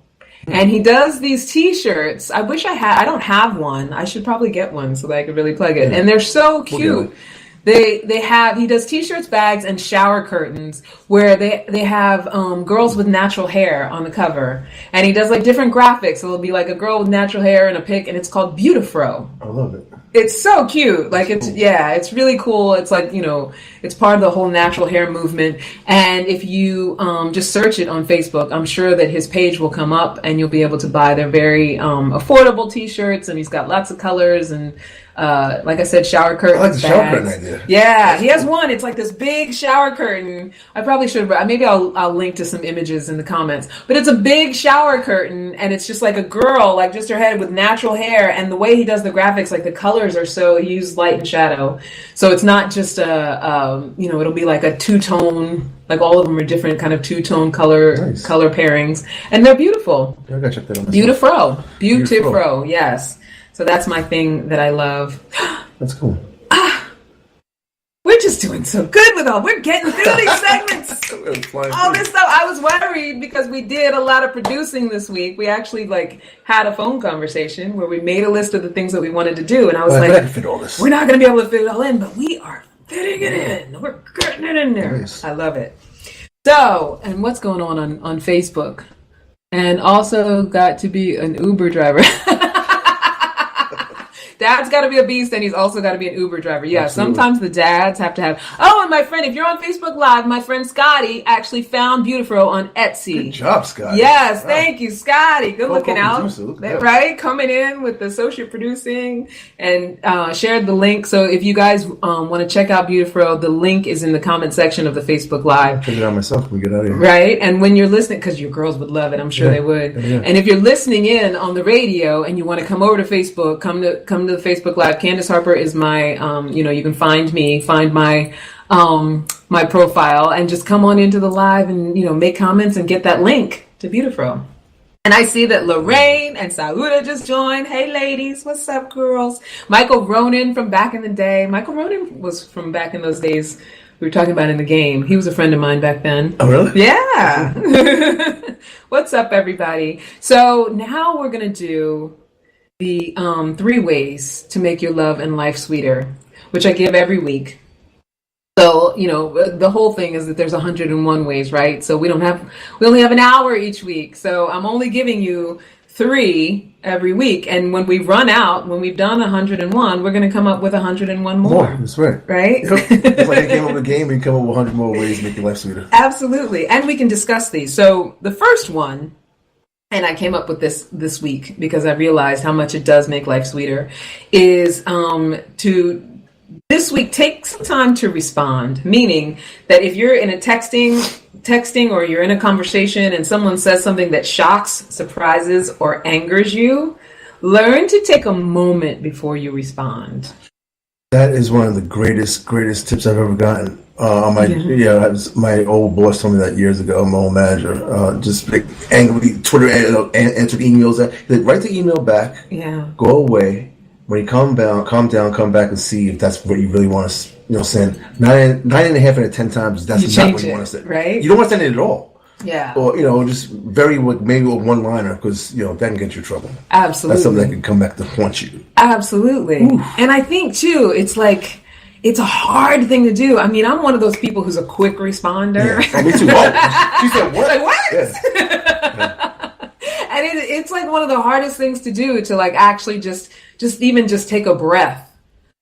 And he does these t-shirts. I wish I don't have one. I should probably get one so that I could really plug it. And they're so cute. He does t-shirts, bags, and shower curtains where they have girls with natural hair on the cover, and he does like different graphics. So it'll be like a girl with natural hair and a pic, and it's called Beautifro. I love it. It's so cute. Like it's really cool. It's like, it's part of the whole natural hair movement. And if you just search it on Facebook, I'm sure that his page will come up and you'll be able to buy their very affordable t-shirts. And he's got lots of colors and like I said, shower curtains. I like the shower curtain idea. Yeah, he has one. It's like this big shower curtain. I probably should. Maybe I'll link to some images in the comments. But it's a big shower curtain, and it's just like a girl, like just her head with natural hair. And the way he does the graphics, like the colors are so he used light and shadow. So it's not just it'll be like a two-tone. Like all of them are different kind of two-tone color pairings, and they're beautiful. I gotta check that out. Beautifro, yes. So that's my thing that I love. That's cool. We're just doing so good we're getting through these segments. All this stuff. I was worried because we did a lot of producing this week. We actually had a phone conversation where we made a list of the things that we wanted to do. And I was I can fit all this. We're not going to be able to fit it all in, but we are fitting it in. We're getting it in there. Nice. I love it. So, and what's going on Facebook? And also got to be an Uber driver. Dad's got to be a beast, and he's also got to be an Uber driver. Yeah, Absolutely. sometimes the dads have to have. Oh, and my friend, if you're on Facebook Live, my friend Scotty actually found Beautiful on Etsy. Good job, Scotty. Yes, thank you, Scotty. Good looking out. Look at that. Right? Coming in with the associate producing and shared the link. So if you guys want to check out Beautiful, the link is in the comment section of the Facebook Live. Check it out myself when we get out of here. Right? And when you're listening, because your girls would love it, I'm sure they would. Yeah. And if you're listening in on the radio and you want to come over to Facebook, come to the Facebook Live. Candice Harper is my, you can find me, find my my profile, and just come on into the live and, make comments and get that link to Beautiful. And I see that Lorraine and Sauda just joined. Hey, ladies. What's up, girls? Michael Ronan from back in the day. Michael Ronan was from back in those days we were talking about in the game. He was a friend of mine back then. Oh, really? Yeah. What's up, everybody? So now we're going to do the 3 ways to make your love and life sweeter, which I give every week. So, the whole thing is that there's 101 ways, right? So we only have an hour each week. So I'm only giving you 3 every week. And when we've done 101, we're going to come up with 101 more. That's right. Right? Yep. It's like a game of a game, we come up with 100 more ways to make your life sweeter. Absolutely. And we can discuss these. So the first one, and I came up with this week because I realized how much it does make life sweeter, is to this week take some time to respond. Meaning that if you're in a texting or you're in a conversation and someone says something that shocks, surprises, or angers you, learn to take a moment before you respond. That is one of the greatest tips I've ever gotten. My old boss told me that years ago. My old manager, just like angrily Twitter answered emails. He's like, write the email back. Yeah. Go away. When you calm down, come back and see if that's what you really want to, send. 9.5 out of 10 times, that's not what you want to send. Right? You don't want to send it at all. Yeah. Or, just maybe a one-liner, because, that can get you in trouble. Absolutely. That's something that can come back to haunt you. Absolutely. Oof. And I think, too, it's a hard thing to do. I mean, I'm one of those people who's a quick responder. Yeah. Oh, me too. Oh, she said what? Like, what? Yeah. And it's one of the hardest things to do, to actually just take a breath,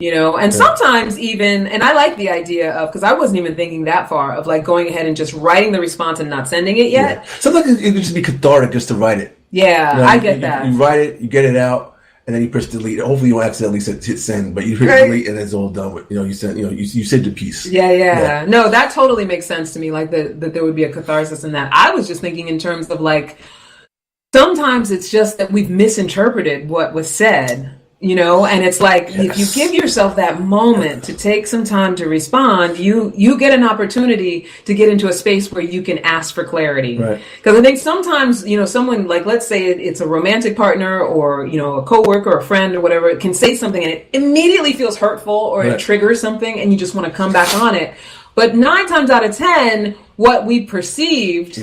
and sometimes even, and I like the idea of, because I wasn't even thinking that far, of going ahead and just writing the response and not sending it yet. Yeah. Sometimes it can just be cathartic just to write it. Yeah, I get that. You write it, you get it out, and then you press delete. Hopefully you don't accidentally hit send, but you hit delete and it's all done with. You said the piece. Yeah. No, that totally makes sense to me. That there would be a catharsis in that. I was just thinking in terms of sometimes it's just that we've misinterpreted what was said, and it's if you give yourself that moment to take some time to respond, you get an opportunity to get into a space where you can ask for clarity. Right. Because I think sometimes, someone, let's say it's a romantic partner or, a coworker or a friend or whatever, can say something and it immediately feels hurtful or it triggers something and you just want to come back on it. But 9 times out of 10, what we perceived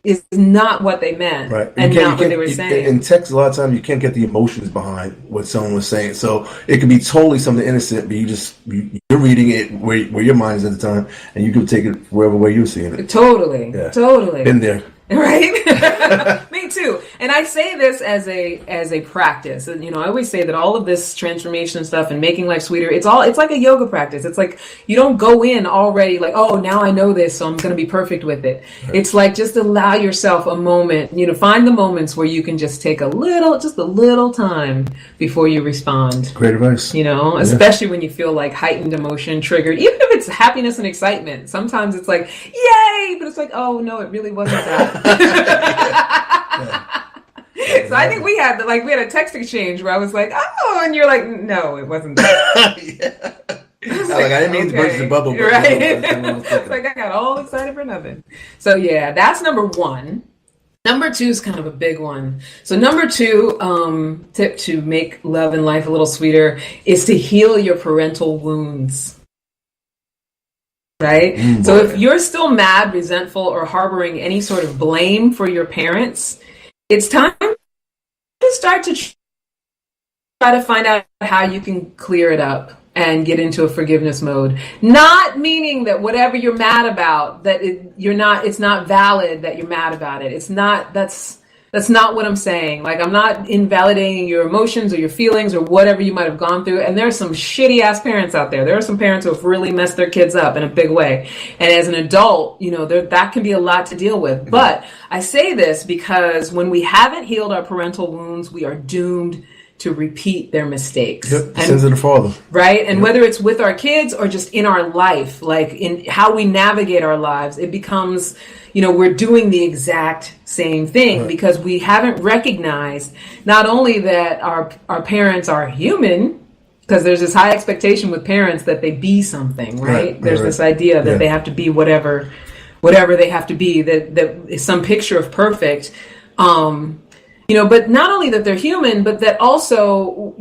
is not what they meant, and not what they were saying. In text, a lot of times you can't get the emotions behind what someone was saying, so it can be totally something innocent, but you're reading it where your mind is at the time, and you can take it wherever way you're seeing it. Totally. Been there. Right? Me too. And I say this as a practice. And, I always say that all of this transformation stuff and making life sweeter, it's like a yoga practice. It's you don't go in already oh, now I know this, so I'm going to be perfect with it. Right. It's just allow yourself a moment, find the moments where you can just take a little time before you respond. Great advice. Especially when you feel heightened emotion triggered, even if it's happiness and excitement. Sometimes it's yay, but it's oh no, it really wasn't that. So I think we had a text exchange where I was oh, and you're no, it wasn't that. I didn't mean to burst the bubble. Right? It's I got all excited for nothing. So yeah, that's number 1. Number 2 is kind of a big one. So number 2 tip to make love and life a little sweeter is to heal your parental wounds. Right? So if you're still mad, resentful, or harboring any sort of blame for your parents, it's time to start to try to find out how you can clear it up and get into a forgiveness mode. Not meaning that whatever you're mad about, that it's not valid that you're mad about it. It's not, that's That's not what I'm saying. Like, I'm not invalidating your emotions or your feelings or whatever you might have gone through. And there's some shitty ass parents out there. There are some parents who have really messed their kids up in a big way. And as an adult, that can be a lot to deal with. But I say this because when we haven't healed our parental wounds, we are doomed to repeat their mistakes. Yep, sins of the father. Right? And whether it's with our kids or just in our life, like in how we navigate our lives, it becomes, we're doing the exact same thing because we haven't recognized not only that our parents are human, because there's this high expectation with parents that they be something, right? There's this idea that they have to be whatever they have to be, that is some picture of perfect. But not only that they're human, but that also,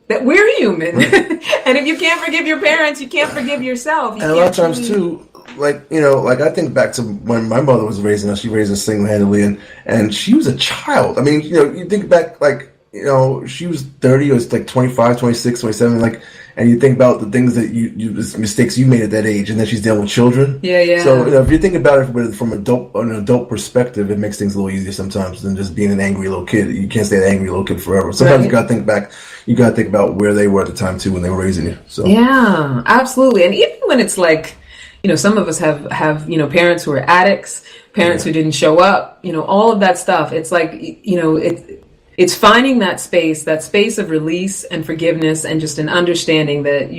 that we're human. And if you can't forgive your parents, you can't forgive yourself. And a lot of times too, like I think back to when my mother was raising us. She raised us single-handedly, and she was a child. I mean, you think back, like, she was 30, or it's like 25, 26, 27, and you think about the things that you mistakes you made at that age, and then she's dealing with children. Yeah. So if you're thinking about it from an adult perspective, it makes things a little easier sometimes than just being an angry little kid. You can't stay an angry little kid forever. Sometimes you gotta think back. You gotta think about where they were at the time too when they were raising you. So yeah, absolutely. And even when it's like, some of us have parents who are addicts, parents who didn't show up, all of that stuff. It's like, it's finding that space of release and forgiveness and just an understanding that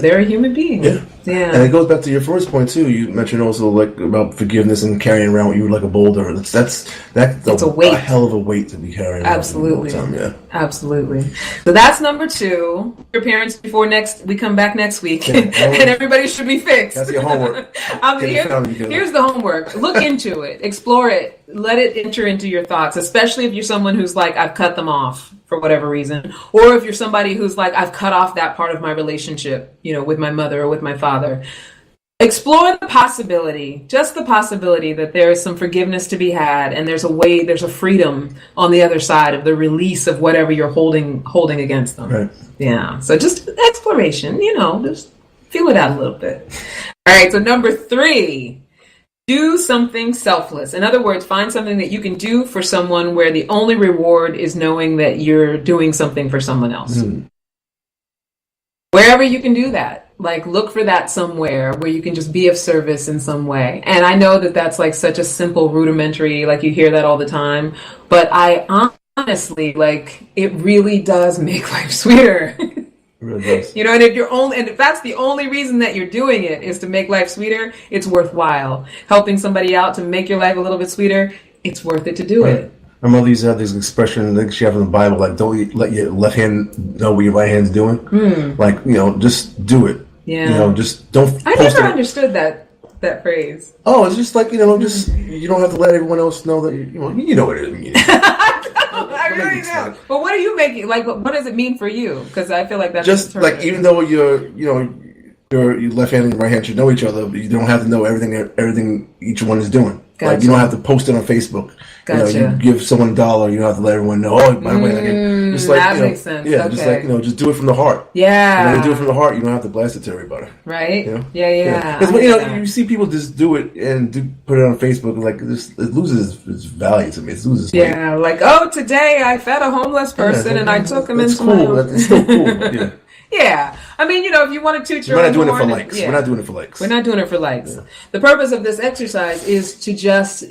they're a human being. Yeah. And it goes back to your first point too. You mentioned also about forgiveness and carrying around with you like a boulder. That's a weight. A hell of a weight to be carrying. Absolutely. Around all the time, yeah. Absolutely. So that's number 2. Your parents before we come back next week, and everybody should be fixed. That's your homework. Here's the homework. Look into it. Explore it. Let it enter into your thoughts, especially if you're someone who's like, I've cut them off for whatever reason. Or if you're somebody who's like, I've cut off that part of my relationship, with my mother or with my father. Explore the possibility that there is some forgiveness to be had, and there's a freedom on the other side of the release of whatever you're holding against them. Right. Yeah. So just exploration, just feel it out a little bit. All right. So number 3. Do something selfless. In other words, find something that you can do for someone where the only reward is knowing that you're doing something for someone else. Wherever you can do that, like look for that somewhere where you can just be of service in some way. And I know that that's like such a simple, rudimentary, like you hear that all the time, but I honestly, it really does make life sweeter. Really does. And if that's the only reason that you're doing it is to make life sweeter, it's worthwhile. Helping somebody out to make your life a little bit sweeter, it's worth it to do it. My mother used to have this expression that she has in the Bible, like, don't let your left hand know what your right hand's doing. Just do it. Yeah. Just don't. I never understood that phrase. Oh, it's just like, just, you don't have to let everyone else know that, you know what it means. I really do. But what are you making? Like, what does it mean for you? Because I feel like that's just like, even though your left hand and right hand should know each other, you don't have to know everything each one is doing. Gotcha. Like, you don't have to post it on Facebook. Gotcha. You give someone $1, you don't have to let everyone know. Oh, by the way, just like, that makes sense. Yeah, okay. just like, just do it from the heart. Yeah. And when you do it from the heart, you don't have to blast it to everybody. Right? Yeah. Because you see people just do it and put it on Facebook, and like it loses its value to me. It loses. Today I fed a homeless person and I took him into my home. That's still cool. Yeah. Yeah. I mean, if you want to toot your own horn. We're not doing it for likes. Yeah. We're not doing it for likes. We're not doing it for likes. Yeah. The purpose of this exercise is to just,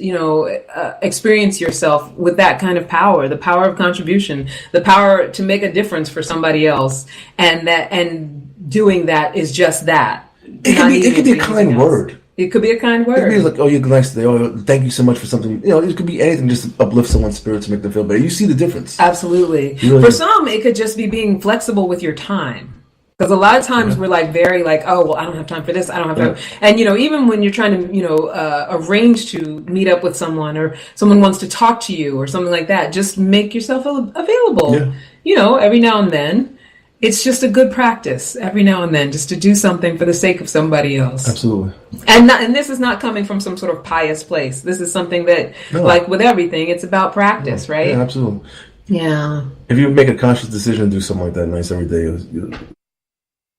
experience yourself with that kind of power, the power of contribution, the power to make a difference for somebody else. And doing that is just that. It could be a kind word. It could be a kind word. It could be like, oh, you're nice today. Oh, thank you so much for something. It could be anything just to uplift someone's spirit to make them feel better. You see the difference. Absolutely. For some, it could just be being flexible with your time. Because a lot of times we're like very like, oh, well, I don't have time for this. I don't have time. And, even when you're trying to, arrange to meet up with someone or someone wants to talk to you or something like that, just make yourself available, every now and then. It's just a good practice every now and then just to do something for the sake of somebody else. Absolutely. And this is not coming from some sort of pious place. This is something that, like with everything, it's about practice, right? Yeah, absolutely. Yeah. If you make a conscious decision to do something like that nice every day,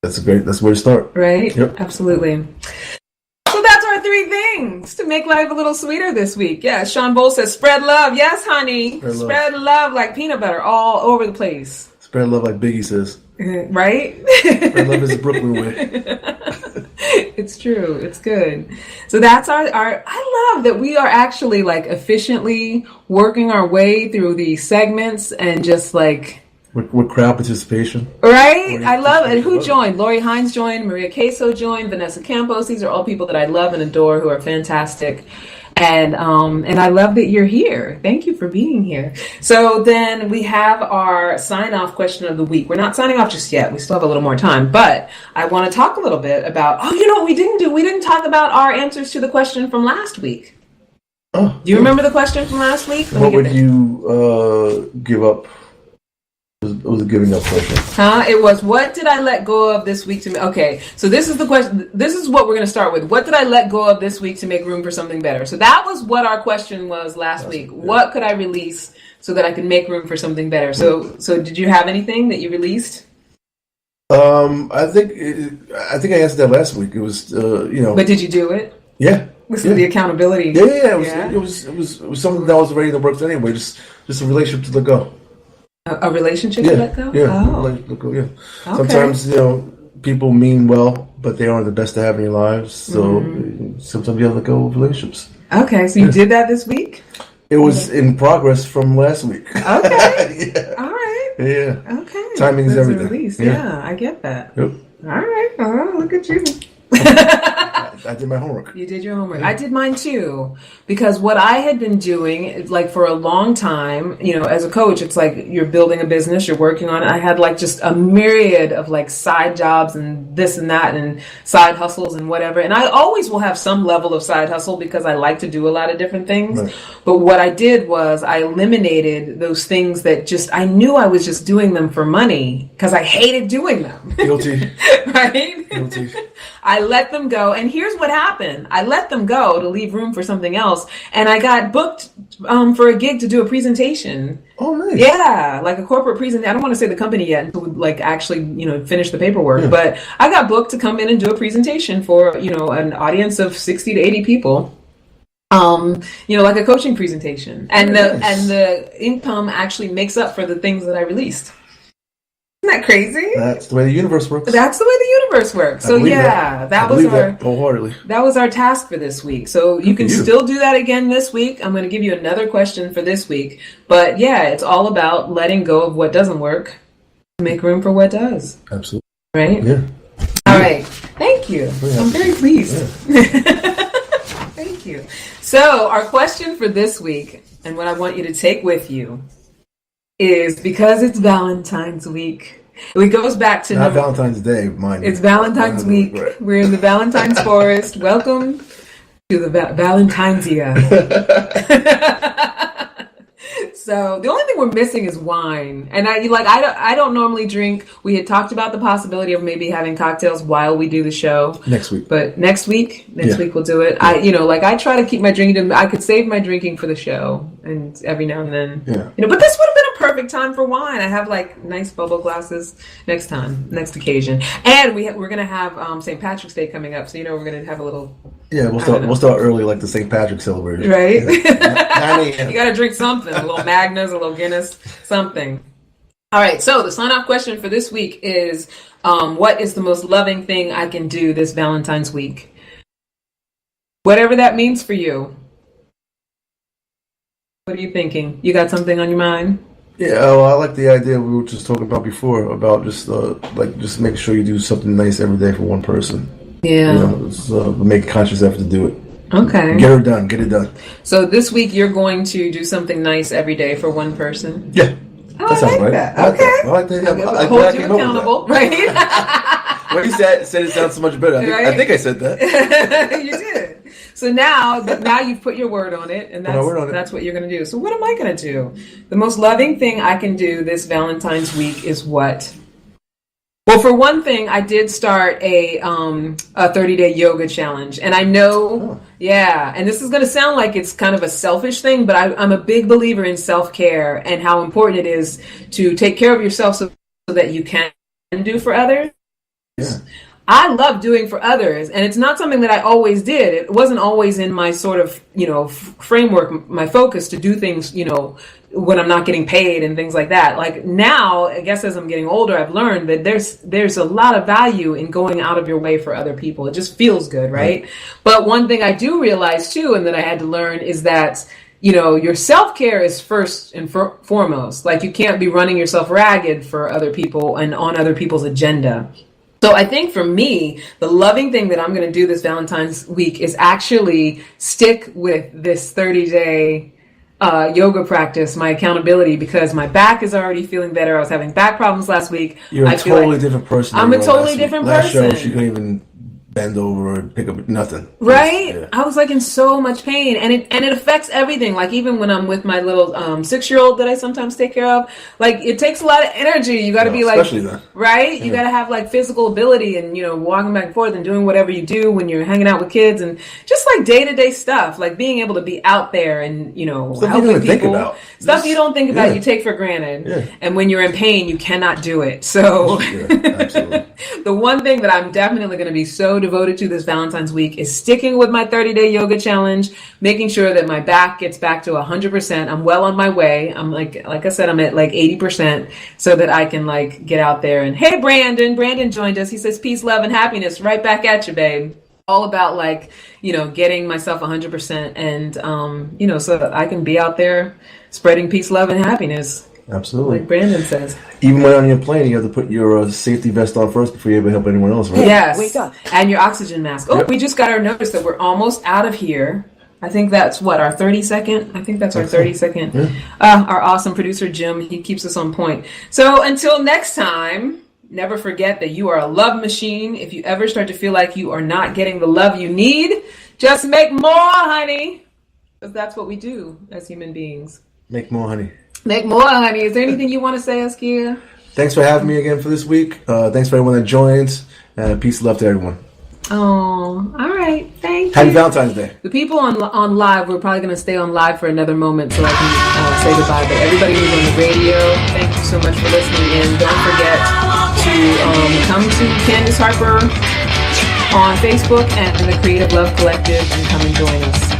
that's where to start. Right? Yep. Absolutely. So that's our 3 things to make life a little sweeter this week. Yeah, Sean Bowles says, spread love. Yes, honey. Spread love like peanut butter all over the place. Spread love like Biggie says. Right? Spread love is a Brooklyn way. It's true. It's good. So that's our I love that we are actually like efficiently working our way through these segments and just like with crowd participation. Right? I love it. Who joined? Lori Hines joined, Maria Queso joined, Vanessa Campos. These are all people that I love and adore who are fantastic. And I love that you're here. Thank you for being here. So then we have our sign-off question of the week. We're not signing off just yet. We still have a little more time. But I want to talk a little bit about, you know what we didn't do? We didn't talk about our answers to the question from last week. Oh, do you remember the question from last week? What would you give up? It was a giving up question. It was, what did I let go of this week to make? Okay, so this is the question. This is what we're going to start with. What did I let go of this week to make room for something better? So that was what our question was last week. Yeah. What could I release so that I could make room for something better? So did you have anything that you released? I think I answered that last week. It was, But did you do it? Yeah. This is the accountability. Yeah. It was something that was already in the works anyway. Just a relationship to let go. A relationship to let go? Yeah. Let go, yeah. Okay. Sometimes, people mean well, but they aren't the best to have in your lives. So sometimes you have to let go of relationships. Okay, so you did that this week? It was in progress from last week. Okay. Yeah. All right. Yeah. Okay. Timing is everything. Yeah, I get that. Yep. All right. Oh, look at you. I did my homework. You did your homework. Yeah. I did mine too, because what I had been doing, like for a long time, as a coach, it's like you're building a business, you're working on it. I had like just a myriad of like side jobs and this and that and side hustles and whatever. And I always will have some level of side hustle because I like to do a lot of different things. Right. But what I did was I eliminated those things that I knew I was just doing them for money because I hated doing them. Guilty. Right? Guilty. I let them go. And here's what happened. I let them go to leave room for something else. And I got booked for a gig to do a presentation. Oh, nice. Yeah, like a corporate presentation. I don't want to say the company yet until we actually, finish the paperwork. Yeah. But I got booked to come in and do a presentation for, an audience of 60 to 80 people. Like a coaching presentation. And the income actually makes up for the things that I released. Isn't that crazy? That's the way the universe works. That's the way the universe works. So that was our task for this week. So you can still do that again this week. I'm going to give you another question for this week. But it's all about letting go of what doesn't work to make room for what does. Absolutely. Right? Yeah. All right. Thank you. Yeah. I'm very pleased. Yeah. Thank you. So our question for this week, and what I want you to take with you, is because it's Valentine's week. It goes back to not Valentine's Day, mind you. It's Valentine's week. Right. We're in the Valentine's forest. Welcome to the Valentinesiya. So the only thing we're missing is wine, and I don't normally drink. We had talked about the possibility of maybe having cocktails while we do the show next week. But next week we'll do it. Yeah. I try to keep my drinking. I could save my drinking for the show, and every now and then. Yeah. But this would have been a perfect time for wine. I have nice bubble glasses next occasion, and we're gonna have St. Patrick's Day coming up, so we're gonna have a little. Yeah, we'll start early, like the St. Patrick's celebration. Right? Yeah. 9 a.m. You got to drink something, a little Magnus, a little Guinness, something. All right, so the sign-off question for this week is, what is the most loving thing I can do this Valentine's week? Whatever that means for you. What are you thinking? You got something on your mind? Yeah, well, I like the idea we were just talking about before, about just make sure you do something nice every day for one person. Yeah. Make a conscious effort to do it. Okay. Get it done. So this week you're going to do something nice every day for one person? Yeah. That sounds right. That. Okay. I like that. I'll hold you accountable, right? Well, you said it sounds so much better. I think I said that. You did. So now you've put your word on it, and that's what you're going to do. So what am I going to do? The most loving thing I can do this Valentine's week is what? Well, for one thing, I did start a 30-day yoga challenge, and I know, and this is going to sound like it's kind of a selfish thing, but I'm a big believer in self-care and how important it is to take care of yourself so that you can do for others. Yeah. I love doing for others, and it's not something that I always did. It wasn't always in my sort of, framework, my focus to do things, when I'm not getting paid and things like that. Like now, I guess as I'm getting older, I've learned that there's a lot of value in going out of your way for other people. It just feels good, right? But one thing I do realize too, and that I had to learn, is that your self-care is first and foremost. Like you can't be running yourself ragged for other people and on other people's agenda. So I think for me, the loving thing that I'm going to do this Valentine's week is actually stick with this 30-day yoga practice, my accountability, because my back is already feeling better. I was having back problems last week. You're a totally different person. I'm a totally different person. Last show, she couldn't even bend over or pick up nothing. Right? Yeah. I was like in so much pain, and it affects everything. Like even when I'm with my little 6-year-old that I sometimes take care of, like it takes a lot of energy. You got to be like, especially then. Right? Yeah. You got to have like physical ability and walking back and forth and doing whatever you do when you're hanging out with kids and just like day-to-day stuff, like being able to be out there and stuff helping you don't people. think about. Stuff you don't think about, Yeah. you take for granted. Yeah. And when you're in pain, you cannot do it. So Absolutely. the one thing that I'm definitely going to be so devoted to this Valentine's week is sticking with my 30-day yoga challenge, making sure that my back gets back to 100%. I'm well on my way. I'm like I said, I'm at like 80% so that I can like get out there. And hey, Brandon joined us. He says, peace, love, and happiness. Right back at you, babe. All about like, getting myself 100% and, so that I can be out there spreading peace, love, and happiness. Absolutely. Like Brandon says. Even when on your plane, you have to put your safety vest on first before you ever help anyone else, right? Yes. Wake up. And your oxygen mask. Oh, Yep. we just got our notice that we're almost out of here. I think that's our 30-second. I think that's our 30-second. Yeah. Our awesome producer, Jim, he keeps us on point. So until next time, never forget that you are a love machine. If you ever start to feel like you are not getting the love you need, just make more, honey. Because that's what we do as human beings. Make more, honey. Make more, honey. Is there anything you want to say, Askia? Thanks for having me again for this week. Thanks for everyone that joins. Peace and love to everyone. Oh, all right. Thank you. Happy Valentine's Day. The people on live, we're probably going to stay on live for another moment so I can say goodbye. But everybody who's on the radio, thank you so much for listening. And don't forget to come to Candice Harper on Facebook and the Creative Love Collective and come and join us.